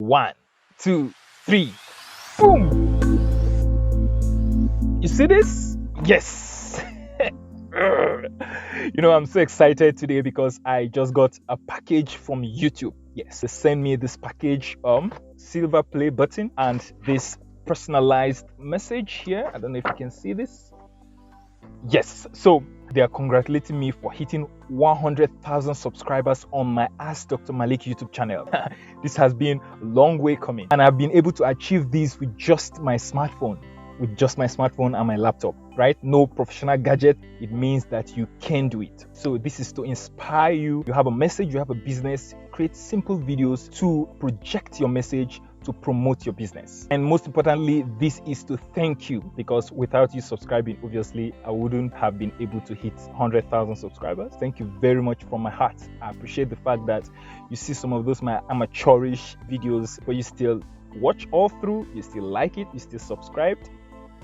1, 2, 3. Boom! You see this? Yes! I'm so excited today because I just got a package from YouTube. Yes, they sent me this package, silver play button and this personalized message here. I don't know if you can see this. Yes, so they are congratulating me for hitting 100,000 subscribers on my Ask Dr. Malik YouTube channel. This has been a long way coming, and I've been able to achieve this with just my smartphone. And my laptop, right? No professional gadget. It means that you can do it. So this is to inspire you. You have a message, you have a business, create simple videos to project your message, to promote your business. And most importantly, this is to thank you, because without you subscribing, obviously, I wouldn't have been able to hit 100,000 subscribers. Thank you very much from my heart. I appreciate the fact that you see some of those my amateurish videos, but you still watch all through, you still like it, you still subscribed.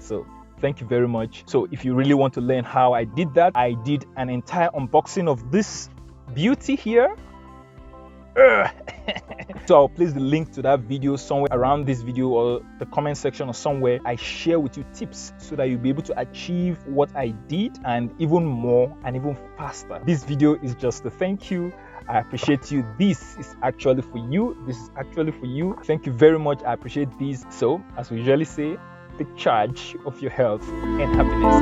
So thank you very much. So if you really want to learn how I did that, I did an entire unboxing of this beauty here. So I'll place the link to that video somewhere around this video or the comment section or somewhere. I share with you tips so that you'll be able to achieve what I did and even more and even faster. This video is just a thank you. I appreciate you. This is actually for you. Thank you very much. I appreciate this. So as we usually say, take charge of your health and happiness.